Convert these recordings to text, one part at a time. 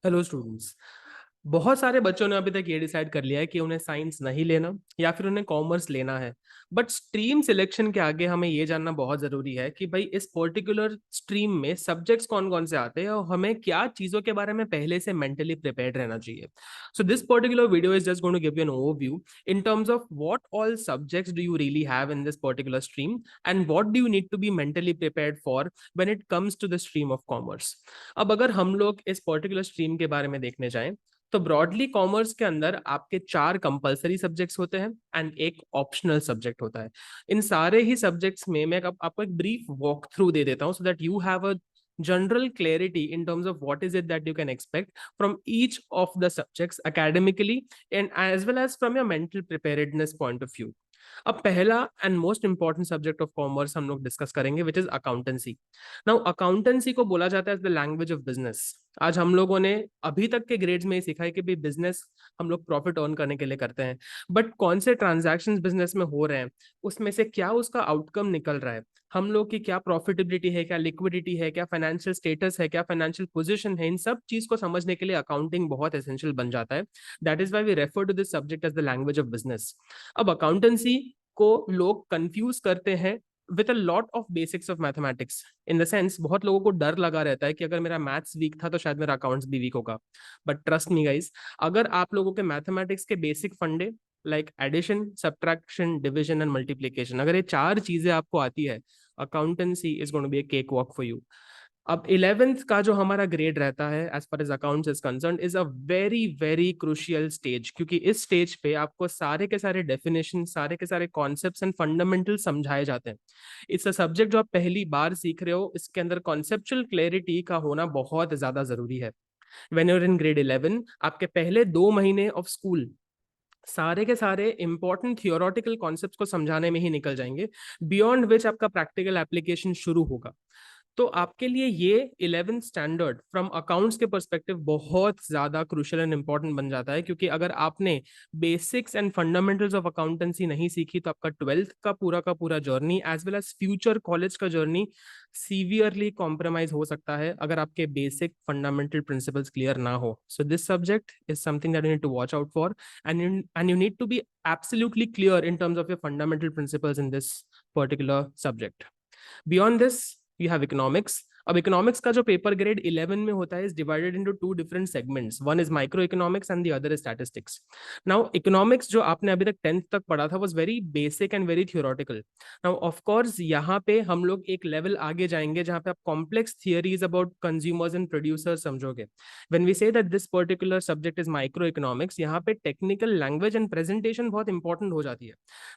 Hello students. बहुत सारे बच्चों ने अभी तक ये डिसाइड कर लिया है कि उन्हें साइंस नहीं लेना या फिर उन्हें कॉमर्स लेना है। बट स्ट्रीम सिलेक्शन के आगे हमें ये जानना बहुत जरूरी है कि भाई इस पर्टिकुलर स्ट्रीम में सब्जेक्ट्स कौन कौन से आते हैं और हमें क्या चीजों के बारे में पहले से मेंटली प्रिपेयर्ड रहना चाहिए। So this particular video is just going to give you an overview in terms of what all subjects do you really have in this particular stream and what do you need to be mentally prepared for when it comes to the stream of commerce. अब अगर हम लोग इस particular stream के बारे में देखने जाएं तो ब्रॉडली कॉमर्स के अंदर आपके 4 कंपलसरी सब्जेक्ट्स होते हैं एंड एक ऑप्शनल सब्जेक्ट होता है। इन सारे ही सब्जेक्ट्स में मैं आपको एक ब्रीफ वॉक थ्रू दे देता हूं so that you have a general clarity in terms of what is it that you can expect from each of the subjects academically and as well as from your mental preparedness point of view। अब पहला and most important subject of commerce हम लोग discuss करेंगे which is accountancy. Now accountancy को बोला जाता है the language of business. आज हम लोगों ने अभी तक के ग्रेड्स में ही सीखा है कि भाई बिजनेस हम लोग प्रॉफिट अर्न करने के लिए करते हैं, बट कौन से ट्रांजैक्शंस बिजनेस में हो रहे हैं, उसमें से क्या उसका आउटकम निकल रहा है, हम लोग की क्या प्रॉफिटेबिलिटी है, क्या लिक्विडिटी है, क्या फाइनेंशियल स्टेटस है, क्या फाइनेंशियल पोजीशन है, इन सब चीज को समझने के लिए अकाउंटिंग बहुत एसेंशियल बन जाता है। That is why we refer to this subject as the language of business. अब अकाउंटेंसी को लोग कंफ्यूज करते हैं with a lot of basics of mathematics. In the sense बहुत लोगों को डर लगा रहता है कि अगर मेरा मैथ्स वीक था तो शायद मेरा अकाउंट्स भी वीक होगा। बट ट्रस्ट मी गाइस, अगर आप लोगों के मैथमेटिक्स के बेसिक फंडे like addition, subtraction, division and multiplication, अगर ये 4 चीजें आपको आती है, accountancy is going to be a cake walk for you. अब 11th का जो हमारा ग्रेड रहता है as far as accounts is concern is a very very crucial stage, क्योंकि इस स्टेज पे आपको सारे के सारे डेफिनेशन, सारे के सारे कॉन्सेप्ट्स एंड फंडामेंटल समझाए जाते हैं। इट्स अ सब्जेक्ट जो आप पहली बार सीख रहे हो, इसके अंदर कॉन्सेप्चुअल क्लैरिटी का होना बहुत ज्यादा जरूरी है। व्हेन यूर इन ग्रेड 11 आपके पहले 2 महीने ऑफ स्कूल सारे के सारे इंपॉर्टेंट थियोरेटिकल कॉन्सेप्ट्स को समझाने में ही निकल जाएंगे, बियॉन्ड विच आपका प्रैक्टिकल एप्लीकेशन शुरू होगा। तो आपके लिए ये 11th स्टैंडर्ड फ्रॉम अकाउंट्स के पर्सपेक्टिव बहुत ज्यादा क्रूशियल एंड इंपॉर्टेंट बन जाता है, क्योंकि अगर आपने basics and fundamentals of accountancy नहीं सीखी तो आपका 12th का पूरा journey as well as future college का जर्नी सीवियरली कॉम्प्रोमाइज हो सकता है अगर आपके बेसिक फंडामेंटल प्रिंसिपल्स क्लियर ना हो। So this subject is something that you need to watch out for and you need to be absolutely clear in terms of your fundamental principles in this particular subject। Beyond this, you have economics। अब economics का जो paper grade 11 में होता है is divided into 2 different segments, one is micro economics and the other is statistics. Now economics जो आपने अभी तक 10th तक पढ़ा था was very basic and very theoretical. Now of course यहाँ पे हम लोग एक लेवल आगे जाएंगे जहाँ पे आप complex theories about consumers and producers समझोगे। When we say that this particular subject is micro economics, यहाँ पे टेक्निकल लैंग्वेज एंड प्रेजेंटेशन बहुत इंपॉर्टेंट हो जाती है।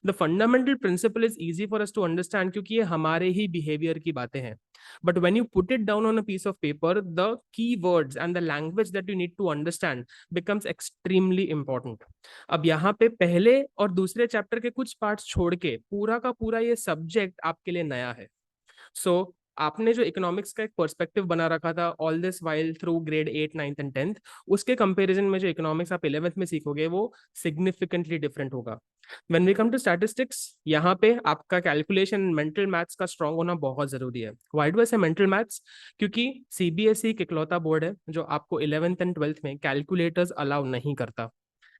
The fundamental principle is easy for us to understand क्योंकि ये हमारे ही बिहेवियर की बातें हैं। But when you put it down on a piece of paper, the keywords and the language that you need to understand becomes extremely important। अब यहाँ पे पहले और दूसरे चैप्टर के कुछ पार्ट्स छोड़ के पूरा का पूरा ये सब्जेक्ट आपके लिए नया है। सो आपने जो इकोनॉमिक्स का एक पर्सपेक्टिव बना रखा था all this while through grade 8, 9th and 10th, उसके कंपैरिजन में जो इकोनॉमिक्स आप 11th में सीखोगे वो सिग्निफिकेंटली डिफरेंट होगा। When we come to statistics, यहाँ पे आपका कैलकुलेशन, मेंटल मैथ्स का स्ट्रांग होना बहुत जरूरी है। व्हाई डू आई से मेंटल मैथ्स? क्योंकि सीबीएसई एक इकलौता बोर्ड है जो आपको 11th एंड 12th में कैलकुलेटर्स अलाउ नहीं करता।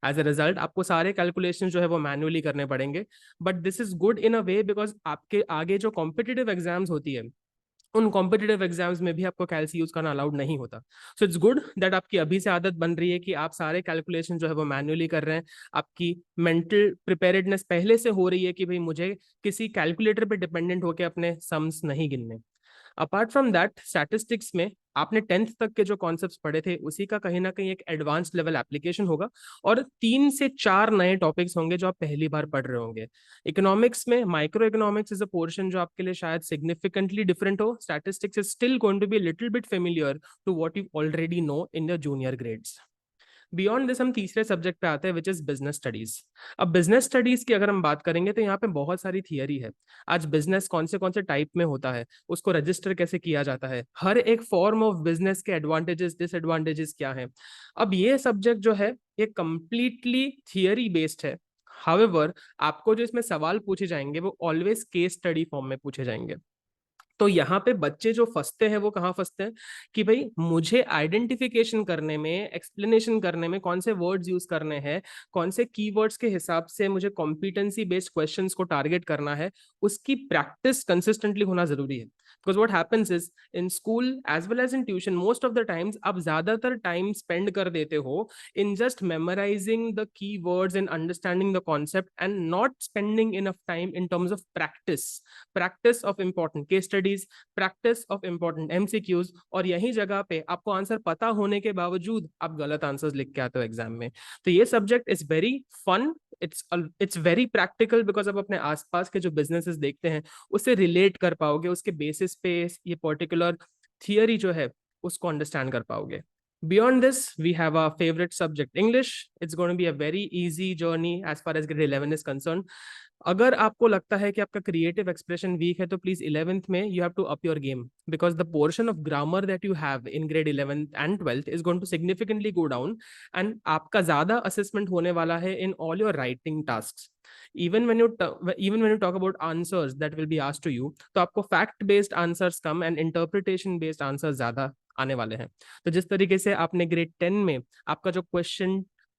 एज अ रिजल्ट आपको सारे कैलकुलेशन जो है वो मैन्युअली करने पड़ेंगे। But this is good in a way because आपके आगे जो कॉम्पिटिटिव एग्जाम्स होती है उन कॉम्पिटिटिव एग्जाम्स में भी आपको कैलसी यूज करना अलाउड नहीं होता। सो इट्स गुड दैट आपकी अभी से आदत बन रही है कि आप सारे कैलकुलेशन जो है वो मैन्युअली कर रहे हैं। आपकी मेंटल प्रिपेयर्डनेस पहले से हो रही है कि भाई मुझे किसी कैलकुलेटर पे डिपेंडेंट होकर अपने सम्स नहीं गिनने। अपार्ट फ्रॉम दैट, स्टैटिस्टिक्स में आपने 10th तक के जो कॉन्सेप्ट्स पढ़े थे उसी का कहीं ना कहीं एक एडवांस लेवल एप्लीकेशन होगा और 3 से 4 नए टॉपिक्स होंगे जो आप पहली बार पढ़ रहे होंगे। इकोनॉमिक्स में micro economics is a portion जो आपके लिए शायद सिग्निफिकेंटली डिफरेंट हो। Statistics is still going to be little bit familiar to what you already know in your junior grades. Beyond this हम तीसरे सब्जेक्ट पे आते हैं विच इज बिजनेस स्टडीज। अब बिजनेस स्टडीज की अगर हम बात करेंगे तो यहाँ पे बहुत सारी थियरी है। आज बिजनेस कौन से टाइप में होता है, उसको रजिस्टर कैसे किया जाता है, हर एक फॉर्म ऑफ बिजनेस के एडवांटेजेस डिसएडवांटेजेस क्या है। अब ये सब्जेक्ट जो है ये कंप्लीटली थियरी बेस्ड है। हाउएवर आपको जो इसमें सवाल पूछे जाएंगे वो ऑलवेज केस स्टडी फॉर्म में पूछे जाएंगे। तो यहाँ पे बच्चे जो फंसते हैं वो कहाँ फंसते हैं कि भाई मुझे आइडेंटिफिकेशन करने में, एक्सप्लेनेशन करने में कौन से वर्ड्स यूज करने हैं, कौन से कीवर्ड्स के हिसाब से मुझे कॉम्पिटेंसी बेस्ड क्वेश्चंस को टारगेट करना है, उसकी प्रैक्टिस कंसिस्टेंटली होना जरूरी है। Because what happens is in school as well as in tuition most of the times आप ज्यादातर टाइम स्पेंड कर देते हो in just memorizing the keywords and understanding the concept and not spending enough time in terms of practice of important case studies, practice of important MCQs। और यही जगह पे आपको आंसर पता होने के बावजूद आप गलत आंसर्स लिख के आते हो एग्जाम में। तो ये subject is very fun, it's very practical, because आप अपने आसपास के जो बिजनेसेस देखते हैं उससे रिलेट कर पाओगे, उसके बेसिस पे ये पर्टिकुलर थियरी जो है उसको अंडरस्टैंड कर पाओगे। Beyond this, we have our favorite subject, English. It's going to be a very easy journey as far as grade 11 is concerned. अगर आपको लगता है कि आपका क्रिएटिव एक्सप्रेशन वीक है तो प्लीज 11th में you have to up your game, because the portion of grammar that you have in grade 11th and 12th is going to significantly go down, and आपका ज्यादा assessment होने वाला है in all your writing task. even when you talk about answers that will be asked to you, तो आपको fact based answers come and interpretation based answers ज्यादा आने वाले हैं। तो जिस तरीके से आपने ग्रेड 10 में आपका जो क्वेश्चन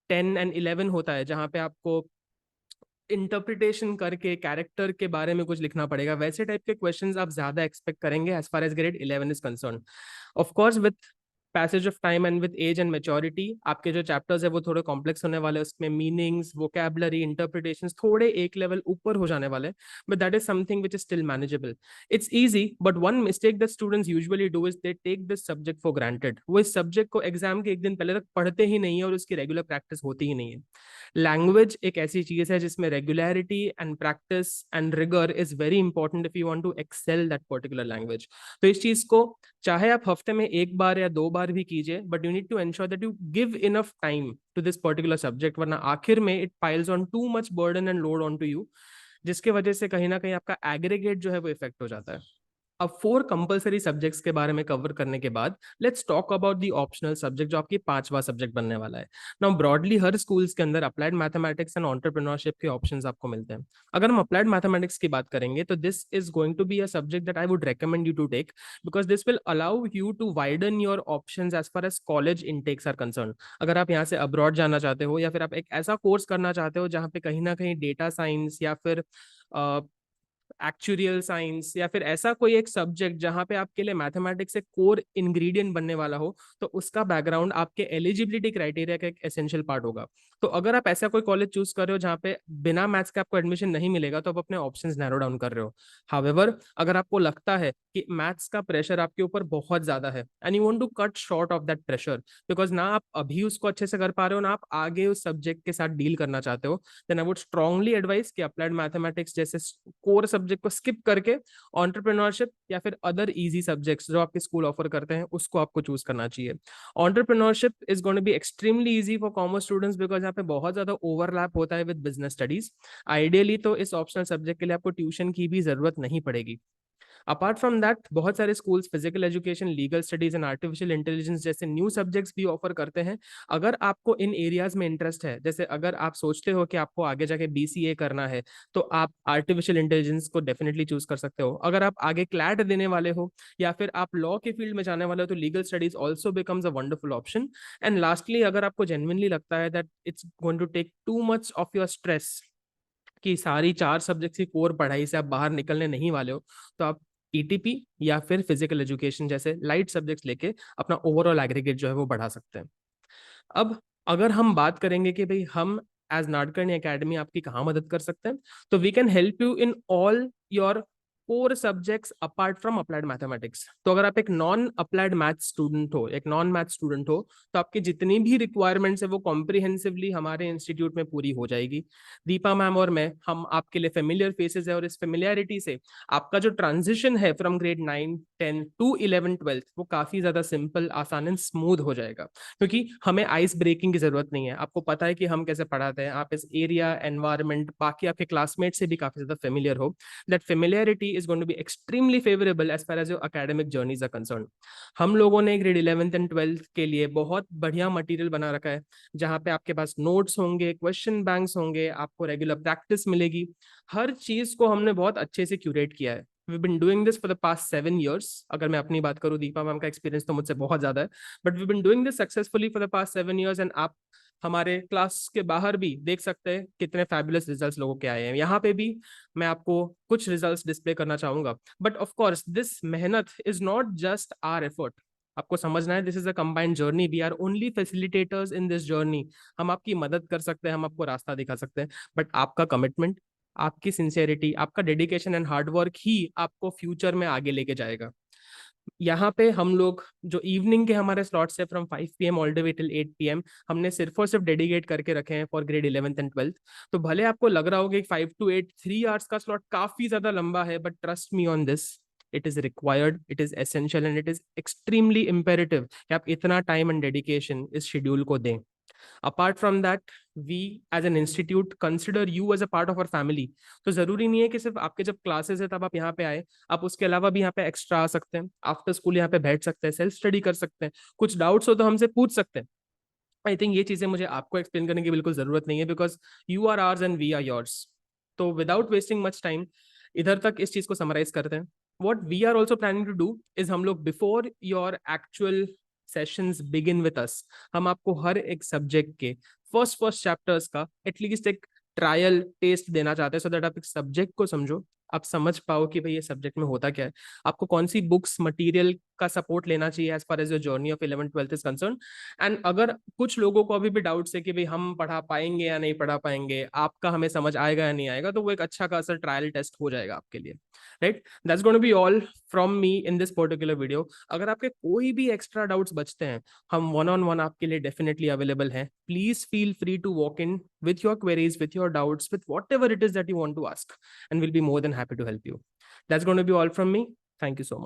10 एंड 11 होता है जहां पे आपको इंटरप्रिटेशन करके कैरेक्टर के बारे में कुछ लिखना पड़ेगा, वैसे टाइप के क्वेश्चंस आप ज्यादा एक्सपेक्ट करेंगे as far as grade 11 is concern. Of course with passage of time and with age and maturity आपके जो चैप्टर्स है वो थोड़े कॉम्प्लेक्स होने वाले हैं, उसमें मीनिंग्स, वोकैबुलरी, इंटरप्रिटेशंस थोड़े एक लेवल ऊपर हो जाने वाले, but that is something which is still manageable. It's easy, but one mistake that students usually do is they take this subject for granted. वो इस सब्जेक्ट को एग्जाम के एक दिन पहले तक पढ़ते ही नहीं है और उसकी रेगुलर प्रैक्टिस होती ही नहीं है। लैंग्वेज एक ऐसी चीज है जिसमें regularity and practice and rigour is very important if you want to excel that particular language. तो इस चीज को चाहे आप हफ्ते में एक बार या दो बार भी कीजिए, but you need to ensure that you give enough time to this particular subject, वरना आखिर में it piles on too much burden and load on to you, जिसके वजह से कहीं ना कहीं आपका एग्रीगेट जो है वो इफेक्ट हो जाता है। अब 4 कंपलसरी सब्जेक्ट्स के बारे में कवर करने के बाद let's talk about the optional subject जो आपकी 5वां सब्जेक्ट बनने वाला है। नाउ ब्रॉडली हर स्कूल्स के अंदर अप्लाइड मैथमेटिक्स एंड एंटरप्रेन्योरशिप के ऑप्शंस आपको मिलते हैं। अगर हम अप्लाइड मैथमेटिक्स की बात करेंगे तो this is going to be a subject that I would recommend you to take, because this will allow you to widen your options as far as college intakes are concern. अगर आप यहाँ से abroad जाना चाहते हो या फिर आप एक ऐसा कोर्स करना चाहते हो जहाँ पे कहीं ना कहीं डेटा साइंस या फिर एक्चुरियल साइंस या फिर ऐसा कोई एक सब्जेक्ट जहां पे आपके लिए मैथमेटिक्स एक कोर इंग्रेडिएंट बनने वाला हो, तो उसका बैकग्राउंड आपके एलिजिबिलिटी क्राइटेरिया का एक एसेंशियल पार्ट होगा। तो अगर आप ऐसा कोई कॉलेज चूज कर रहे हो जहां पे बिना मैथ्स के आपको एडमिशन नहीं मिलेगा तो आप अपने ऑप्शंस नैरो डाउन कर रहे हो। हाउएवर अगर आपको लगता है कि मैथ्स का प्रेशर आपके ऊपर बहुत ज्यादा है and you want to cut short of that pressure, because ना आप अभी उसको अच्छे से कर पा रहे हो ना आप आगे उस सब्जेक्ट के साथ डील करना चाहते हो, then I would strongly advise कि अप्लाइड मैथमेटिक्स जैसे कोर सब्जेक्ट को स्किप करके एंटरप्रेन्योरशिप या फिर अदर इजी सब्जेक्ट्स जो आपके स्कूल ऑफर करते हैं उसको आपको चूज करना चाहिए। Entrepreneurship is going to be extremely easy for commerce students because यहाँ पे बहुत ज्यादा ओवरलैप होता है विद बिजनेस स्टडीज। आइडियली तो इस ऑप्शनल सब्जेक्ट के लिए आपको ट्यूशन की भी जरूरत नहीं पड़ेगी। अपार्ट फ्रॉम दैट बहुत सारे schools physical education, legal studies and artificial intelligence जैसे न्यू सब्जेक्ट्स भी ऑफर करते हैं। अगर आपको इन एरियाज में इंटरेस्ट है, जैसे अगर आप सोचते हो कि आपको आगे जाके BCA करना है तो आप आर्टिफिशियल इंटेलिजेंस को डेफिनेटली चूज कर सकते हो। अगर आप आगे क्लैट देने वाले हो या फिर आप लॉ के फील्ड में जाने वाले हो तो legal studies also becomes a wonderful option. And lastly अगर आपको जेन्युइनली लगता है that it's going to take too much of your stress कि सारी 4 सब्जेक्ट्स की कोर पढ़ाई से आप बाहर निकलने नहीं वाले हो, तो आप ETP या फिर फिजिकल एजुकेशन जैसे लाइट सब्जेक्ट्स लेके अपना ओवरऑल एग्रीगेट जो है वो बढ़ा सकते हैं। अब अगर हम बात करेंगे कि भाई हम एज नाडकर्णी एकेडमी आपकी कहाँ मदद कर सकते हैं, तो we can help you in all your core subjects apart from applied mathematics. तो अगर आप एक नॉन अप्लाइड मैथ स्टूडेंट हो, एक नॉन मैथ स्टूडेंट हो, तो आपकी जितनी भी रिक्वायरमेंट्स है वो कॉम्प्रिहेंसिवली हमारे इंस्टीट्यूट में पूरी हो जाएगी। दीपा मैम और मैं हम आपके लिए फेमिलियर फेसेस है और इस फेमिलियरिटी से आपका जो ट्रांजिशन है फ्रॉम ग्रेड 9 10 टू 11 12 वो काफी ज्यादा सिंपल, आसान एंड स्मूथ हो जाएगा, क्योंकि हमें आइस ब्रेकिंग की जरूरत नहीं है। आपको पता है कि हम कैसे पढ़ाते हैं, आप इस एरिया, एनवायरनमेंट, बाकी आपके क्लासमेट से भी काफी ज्यादा फेमिलियर हो। That familiarity is going to be extremely favourable as far as your academic journeys are concern. हम लोगों ने ग्रेड 11th एंड 12th के लिए बहुत बढ़िया मटेरियल बना रखा है, जहाँ पे आपके पास नोट्स होंगे, क्वेश्चन बैंक्स होंगे, आपको रेगुलर प्रैक्टिस मिलेगी। हर चीज को हमने बहुत अच्छे से क्यूरेट किया है। We been doing this for the past 7 years. अगर मैं अपनी बात करूँ, दीपा मैम का एक्सपीरियंस तो मुझसे बहुत ज्यादा है, but we been doing this successfully for the past 7 years. एंड आप हमारे क्लास के बाहर भी देख सकते हैं कितने फैबुलस रिजल्ट्स लोगों के आए हैं. यहाँ पे भी मैं आपको कुछ रिजल्ट्स डिस्प्ले करना चाहूंगा. बट ऑफ कोर्स दिस मेहनत is not just our effort. आपको समझना है, this is a combined journey. We are only facilitators in this journey. हम आपकी मदद कर सकते हैं, हम आपको रास्ता दिखा सकते हैं, बट आपका कमिटमेंट, आपकी सिंसियरिटी, आपका डेडिकेशन एंड हार्डवर्क ही आपको फ्यूचर में आगे लेके जाएगा. यहाँ पे हम लोग जो इवनिंग के हमारे स्लॉट्स है from 5 PM all the way till 8 PM, हमने सिर्फ और सिर्फ डेडिकेट करके रखे हैं for grade 11th and 12th. तो भले आपको लग रहा होगा कि 5 to 8 3 hours का स्लॉट काफी ज्यादा लंबा है, but trust me on this, it is required, it is essential and it is extremely imperative कि आप इतना टाइम एंड डेडिकेशन इस शेड्यूल को दें. Apart from that, we as an institute consider you as a part of our family. तो जरूरी नहीं है कि सिर्फ आपके जब क्लासेस है तब आप यहाँ पे आए, आप उसके अलावा भी यहाँ पे एक्स्ट्रा आ सकते हैं, आफ्टर स्कूल यहाँ पे बैठ सकते हैं, सेल्फ स्टडी कर सकते हैं, कुछ डाउट्स हो तो हमसे पूछ सकते हैं. आई थिंक ये चीजें मुझे आपको एक्सप्लेन करने की बिल्कुल जरूरत नहीं है, because you are ours and we are yours. तो विदाउट वेस्टिंग मच टाइम, इधर तक इस चीज को समराइज करते हैं. What we are also planning to do is, हम लोग before your actual sessions begin with us, हम आपको हर एक सब्जेक्ट के फर्स्ट चैप्टर्स का एटलीस्ट एक ट्रायल टेस्ट देना चाहते हैं, सो दैट आप एक सब्जेक्ट को समझो, आप समझ पाओ कि भाई ये सब्जेक्ट में होता क्या है, आपको कौन सी बुक्स मटेरियल का सपोर्ट लेना चाहिए as far as your journey of 11th-12th is concern. And अगर कुछ लोगों को अभी भी डाउट्स है कि भाई हम पढ़ा पाएंगे या नहीं पढ़ा पाएंगे, आपका हमें समझ आएगा या नहीं आएगा, तो वो एक अच्छा खासा ट्रायल टेस्ट हो जाएगा आपके लिए. Right, that's going to be all from me in this particular video. अगर आपके कोई भी एक्स्ट्रा डाउट्स बचते हैं, हम वन ऑन वन आपके लिए डेफिनेटली अवेलेबल हैं. Please feel free to walk in with your queries, with your doubts, with whatever it is that you want to ask, and we'll be more than happy to help you. That's going to be all from me. Thank you so much.